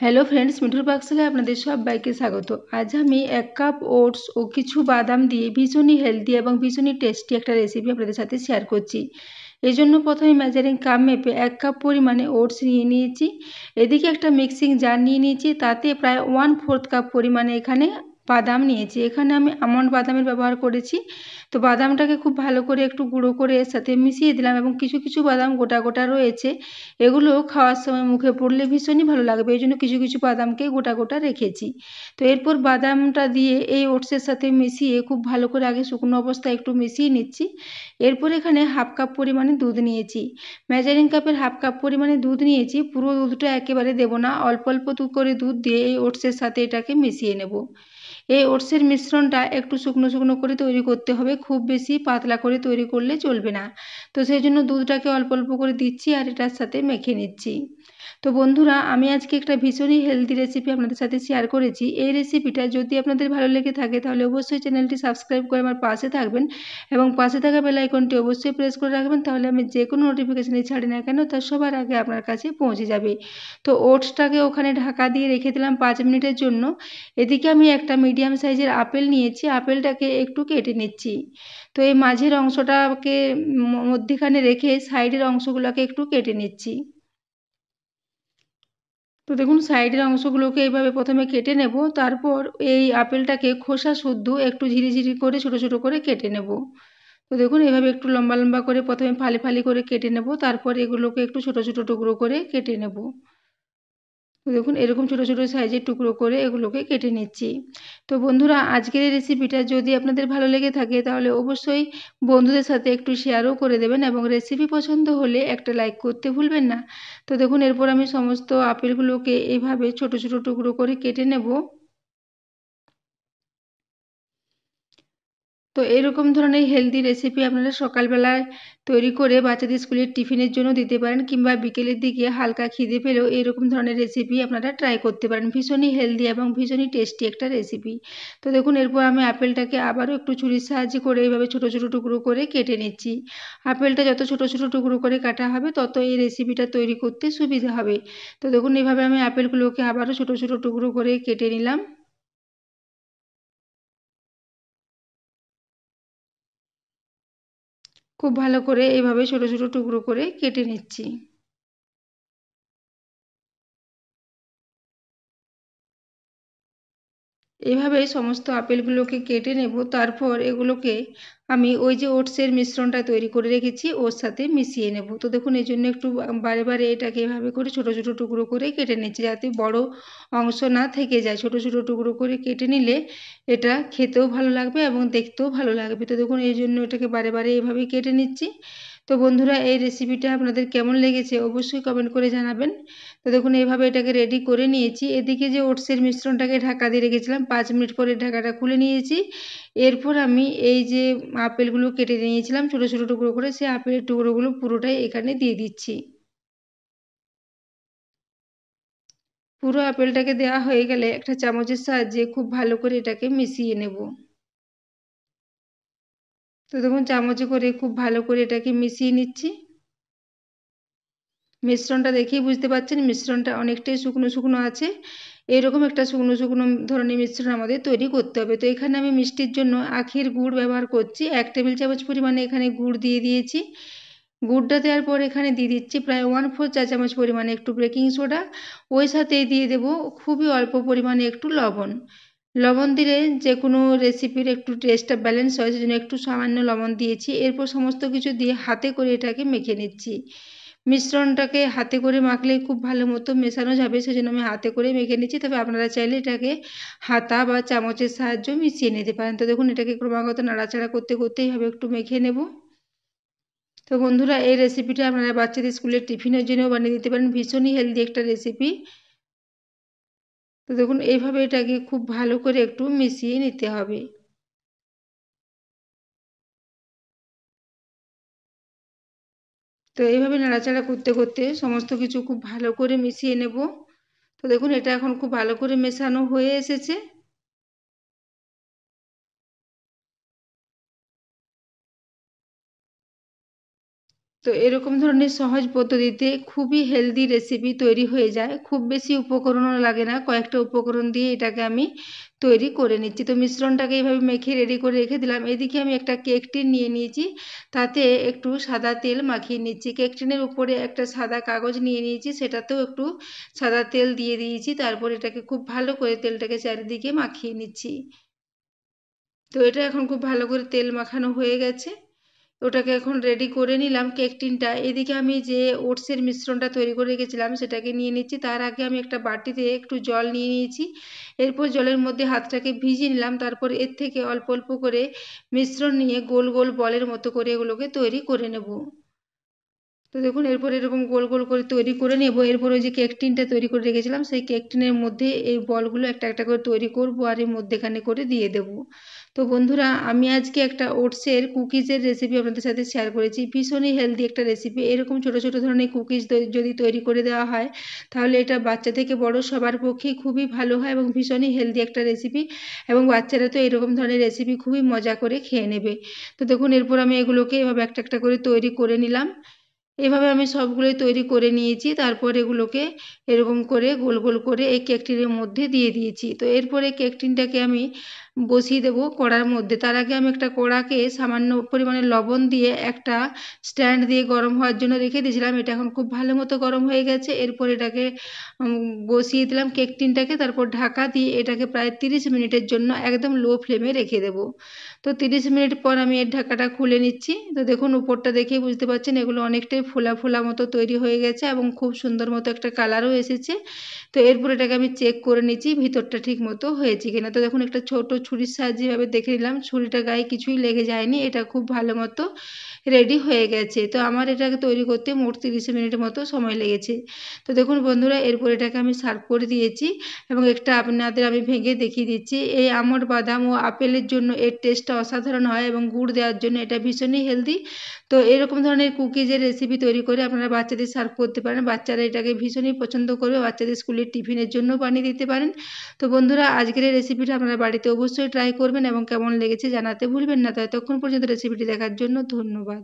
Hello friends, মিঠুর পাকশালায় আপনাদের সবাইকে স্বাগত। আজ আমি 1 কাপ ওটস ও কিছু বাদাম দিয়ে ভীষণই হেলদি এবং ভীষণই টেস্টি একটা রেসিপি আপনাদের সাথে শেয়ার করছি। এই জন্য প্রথমে মেজারিং কাপ মেপে 1 কাপ পরিমাণে ওটস নিয়ে নিয়েছি। এদিকে একটা মিক্সিং জার নিয়ে নিয়েছি, তাতে প্রায় 1/4 কাপ পরিমাণে এখানে বাদাম নিয়েছি। এখানে আমি আমন্ড বাদামের ব্যবহার করেছি। তো বাদামটাকে খুব ভালো করে একটু গুঁড়ো করে এর সাথে মিশিয়ে দিলাম এবং কিছু কিছু বাদাম গোটা গোটা রয়েছে, এগুলো খাওয়ার সময় মুখে পড়লে ভীষণই ভালো লাগবে, এই জন্য কিছু কিছু বাদামকে গোটা গোটা রেখেছি। তো এরপর বাদামটা দিয়ে এই ওটসের সাথে মিশিয়ে খুব ভালো করে আগে শুকনো অবস্থায় একটু মিশিয়ে নিচ্ছি। এরপর এখানে 1/2 কাপ পরিমাণে দুধ নিয়েছি। মেজারিং কাপের 1/2 কাপ পরিমাণে দুধ নিয়েছি। পুরো দুধটা একেবারে দেবো না, অল্প অল্প করে দুধ দিয়ে এই ওটসের সাথে এটাকে মিশিয়ে নেব। এই ওটসের মিশ্রণটা একটু শুকনো শুকনো করে তৈরি করতে হবে, খুব বেশি পাতলা করে তৈরি করলে চলবে না। তো সেই জন্য দুধটাকে অল্প অল্প করে দিচ্ছি আর এটার সাথে মেখে নিচ্ছি। তো বন্ধুরা, আমি আজকে একটা ভীষণই হেলদি রেসিপি আপনাদের সাথে শেয়ার করেছি। এই রেসিপিটা যদি আপনাদের ভালো লেগে থাকে তাহলে অবশ্যই চ্যানেলটি সাবস্ক্রাইব করে আমার পাশে থাকবেন এবং পাশে থাকা বেল আইকনটি অবশ্যই প্রেস করে রাখবেন, তাহলে আমি যে কোনো নোটিফিকেশানই ছাড়ি না কেন তার সবার আগে আপনার কাছে পৌঁছে যাবে। তো ওটসটাকে ওখানে ঢাকা দিয়ে রেখে দিলাম 5 মিনিটের জন্য। এদিকে আমি একটা মিডিয়াম সাইজের আপেল নিয়েছি, আপেলটাকে একটু কেটে নিচ্ছি। তো এই মাঝের অংশটাকে মধ্যিখানে রেখে সাইডের অংশগুলোকে একটু কেটে নিচ্ছি। তো দেখুন, সাইডের অংশগুলোকে এইভাবে প্রথমে কেটে নেব, তারপর এই আপেলটাকে খোসা শুদ্ধ একটু ঝিরিঝিরি করে ছোট ছোট করে কেটে নেব। তো দেখুন, এভাবে একটু লম্বা লম্বা করে প্রথমে ফালি ফালি করে কেটে নেব, তারপর এগুলোকে একটু ছোট ছোট টুকরো করে কেটে নেব। তো দেখুন, এরকম ছোট ছোট সাইজের টুকরো করে এগুলোকে কেটে নিচ্ছি। তো বন্ধুরা, আজকের এই রেসিপিটা যদি আপনাদের ভালো লেগে থাকে তাহলে অবশ্যই বন্ধুদের সাথে একটু শেয়ারও করে দেবেন এবং রেসিপি পছন্দ হলে একটা লাইক করতে ভুলবেন না। তো দেখুন, এরপর আমি সমস্ত আপেলগুলোকে এইভাবে ছোট ছোট টুকরো করে কেটে নেব। তো এরকম ধরনের হেলদি রেসিপি আপনারা সকালবেলায় তৈরি করে বাচ্চাদের স্কুলের টিফিনের জন্য দিতে পারেন, কিংবা বিকেলের দিকে হালকা খিদে পেলেও এরকম ধরনের রেসিপি আপনারা ট্রাই করতে পারেন। ভীষণই হেলদি এবং ভীষণই টেস্টি একটা রেসিপি। তো দেখুন, এরপর আমি আপেলটাকে আবারও একটু ছুরির সাহায্যে করে এইভাবে ছোট ছোট টুকরো করে কেটে নিচ্ছি। আপেলটা যত ছোট ছোট টুকরো করে কাটা হবে তত এই রেসিপিটা তৈরি করতে সুবিধা হবে। তো দেখুন, এইভাবে আমি আপেলগুলোকে আবারও ছোট ছোট টুকরো করে কেটে নিলাম। খুব ভালো করে এইভাবে ছোট ছোট টুকরো করে কেটে নিচ্ছি। এভাবে সমস্ত আপেলগুলোকে কেটে নেব, তারপর এগুলোকে আমি ওই যে ওটসের মিশ্রণটা তৈরি করে রেখেছি ওর সাথে মিশিয়ে নেব। তো দেখুন, এই জন্য একটু বারে বারে এটাকে এভাবে করে ছোট ছোট টুকরো করে কেটে নিচ্ছি, যাতে বড় অংশ না থেকে যায়। ছোট ছোট টুকরো করে কেটে নিলে এটা খেতেও ভালো লাগবে এবং দেখতেও ভালো লাগবে। তো দেখুন, এই জন্য এটাকে বারে বারে এভাবেই কেটে নিচ্ছি। তো বন্ধুরা, এই রেসিপিটা আপনাদের কেমন লেগেছে অবশ্যই কমেন্ট করে জানাবেন। তো দেখুন, এইভাবে এটাকে রেডি করে নিয়েছি। এদিকে যে ওটসের মিশ্রণটাকে ঢাকা দিয়ে রেখেছিলাম, 5 মিনিট পরে ঢাকাটা খুলে নিয়েছি। এরপর আমি এই যে আপেলগুলো কেটে নিয়েছিলাম ছোট ছোট টুকরো করে, সেই আপেলের টুকরোগুলো পুরোটাই এখানে দিয়ে দিচ্ছি। পুরো আপেলটাকে দেওয়া হয়ে গেলে একটা চামচের সাহায্যে খুব ভালো করে এটাকে মিশিয়ে নেব। তো দেখুন, চামচে করে খুব ভালো করে এটাকে মিশিয়ে নিচ্ছি। মিশ্রণটা দেখেই বুঝতে পারছেন মিশ্রণটা অনেকটাই শুকনো শুকনো আছে। এরকম একটা শুকনো শুকনো ধরনের মিশ্রণ আমাদের তৈরি করতে হবে। তো এখানে আমি মিষ্টির জন্য আখের গুড় ব্যবহার করছি। 1 টেবিল চামচ পরিমাণে এখানে গুড় দিয়ে দিয়েছি। গুড়টা দেওয়ার পর এখানে দিয়ে দিচ্ছি প্রায় 1/4 চা চামচ পরিমাণে একটু বেকিং সোডা। ওই সাথেই দিয়ে দেব খুবই অল্প পরিমাণে একটু লবণ। লবণ দিলে যে কোনো রেসিপির একটু টেস্টটা ব্যালেন্স হয়, সেজন্য একটু সামান্য লবণ দিয়েছি। এরপর সমস্ত কিছু দিয়ে হাতে করে এটাকে মেখে নিচ্ছি। মিশ্রণটাকে হাতে করে মাখলে খুব ভালো মতো মেশানো যাবে, সেজন্য আমি হাতে করে মেখে নিচ্ছি। তবে আপনারা চাইলে এটাকে হাতা বা চামচের সাহায্যে মিশিয়ে নিতে পারেন। তো দেখুন, এটাকে ক্রমাগত নাড়াচাড়া করতে করতে এইভাবে একটু মেখে নেব। তো বন্ধুরা, এই রেসিপিটা আপনারা বাচ্চাদের স্কুলের টিফিনের জন্যও বানিয়ে দিতে পারেন। ভীষণই হেলদি একটা রেসিপি। তো দেখুন, এইভাবে এটাকে খুব ভালো করে একটু মিশিয়ে নিতে হবে। তো এইভাবে নাড়াচাড়া করতে করতে সমস্ত কিছু খুব ভালো করে মিশিয়ে নেব। তো দেখুন, এটা এখন খুব ভালো করে মেশানো হয়ে এসেছে। তো এরকম ধরনের সহজ পদ্ধতিতে খুবই হেলদি রেসিপি তৈরি হয়ে যায়, খুব বেশি উপকরণও লাগে না, কয়েকটা উপকরণ দিয়ে এটাকে আমি তৈরি করে নিচ্ছি। তো মিশ্রণটাকে এইভাবে মেখে রেডি করে রেখে দিলাম। এদিকে আমি একটা কেক টিন নিয়ে নিয়েছি, তাতে একটু সাদা তেল মাখিয়ে নিচ্ছি। কেক টিনের উপরে একটা সাদা কাগজ নিয়ে নিয়েছি, সেটাতেও একটু সাদা তেল দিয়ে দিয়েছি। তারপর এটাকে খুব ভালো করে তেলটাকে চারিদিকে মাখিয়ে নিচ্ছি। তো এটা এখন খুব ভালো করে তেল মাখানো হয়ে গেছে, ওটাকে এখন রেডি করে নিলাম কেক টিনটা। এদিকে আমি যে ওটসের মিশ্রণটা তৈরি করে রেখেছিলাম সেটাকে নিয়ে নিচ্ছি। তার আগে আমি একটা বাটিতে একটু জল নিয়ে নিয়েছি, এরপর জলের মধ্যে হাতটাকে ভিজিয়ে নিলাম। তারপর এর থেকে অল্প অল্প করে মিশ্রণ নিয়ে গোল গোল বলের মতো করে এগুলোকে তৈরি করে নেব। তো দেখুন এরপর এরকম গোল গোল করে তৈরি করে নেব। এরপর ওই যে কেক টিনটা তৈরি করে রেখেছিলাম সেই কেক টিনের মধ্যে এই বলগুলো একটা একটা করে তৈরি করব আর এর মধ্যেখানে করে দিয়ে দেব। তো বন্ধুরা, আমি আজকে একটা ওটসের কুকিজের রেসিপি আপনাদের সাথে শেয়ার করেছি। ভীষণই হেলদি একটা রেসিপি। এরকম ছোট ছোট ধরনের কুকিজ যদি তৈরি করে দেওয়া হয় তাহলে এটা বাচ্চা থেকে বড় সবার পক্ষেই খুবই ভালো হয় এবং ভীষণই হেলদি একটা রেসিপি, এবং বাচ্চারা তো এরকম ধরনের রেসিপি খুবই মজা করে খেয়ে নেবে। তো দেখুন এরপর আমি এগুলোকে এভাবে একটা একটা করে তৈরি করে নিলাম। এভাবে আমি সবগুলোই তৈরি করে নিয়েছি। তারপর এগুলোকে এরকম করে গোল গোল করে এই কেক টিনের মধ্যে দিয়ে দিয়েছি। তো এরপরে কেক টিনটাকে আমি বসিয়ে দেবো কড়ার মধ্যে। তার আগে আমি একটা কড়াকে সামান্য পরিমাণে লবণ দিয়ে একটা স্ট্যান্ড দিয়ে গরম হওয়ার জন্য রেখে দিয়েছিলাম। এটা এখন খুব ভালো মতো গরম হয়ে গেছে। এরপর এটাকে বসিয়ে দিলাম কেক টিনটাকে, তারপর ঢাকা দিয়ে এটাকে প্রায় 30 মিনিটের জন্য একদম লো ফ্লেমে রেখে দেবো। তো 30 মিনিট পর আমি এর ঢাকাটা খুলে নিচ্ছি। তো দেখুন উপরটা দেখেই বুঝতে পারছেন এগুলো অনেকটাই ফোলা ফোলা মতো তৈরি হয়ে গেছে এবং খুব সুন্দর মতো একটা কালারও এসেছে। তো এরপর এটাকে আমি চেক করে নিচ্ছি ভিতরটা ঠিক মতো হয়েছে কিনা। তো দেখুন একটা ছোট ছুরির সাহায্যে এভাবে দেখে নিলাম, ছুরিটা গায়ে কিছুই লেগে যায়নি, এটা খুব ভালো মতো রেডি হয়ে গেছে। তো আমার এটাকে তৈরি করতে মোট 30 মিনিটের মতো সময় লেগেছে। তো দেখুন বন্ধুরা এরপর এটাকে আমি সার্ভ করে দিয়েছি এবং একটা আপনাদের আমি ভেঙে দেখিয়ে দিচ্ছি। এই আমন্ড, বাদাম ও আপেলের জন্য এর টেস্টটা অসাধারণ হয় এবং গুড় দেওয়ার জন্য এটা ভীষণই হেলদি। তো এরকম ধরনের কুকিজের রেসিপি তৈরি করে আপনারা বাচ্চাদের সার্ভ করতে পারেন, বাচ্চারা এটাকে ভীষণই পছন্দ করবে, বাচ্চাদের স্কুলের টিফিনের জন্য বানিয়ে দিতে পারেন। তো বন্ধুরা আজকের এই রেসিপিটা আপনারা বাড়িতে অবশ্যই ট্রাই করবেন এবং কেমন লেগেছে জানাতে ভুলবেন না। তো এতক্ষণ পর্যন্ত রেসিপিটি দেখার জন্য ধন্যবাদ।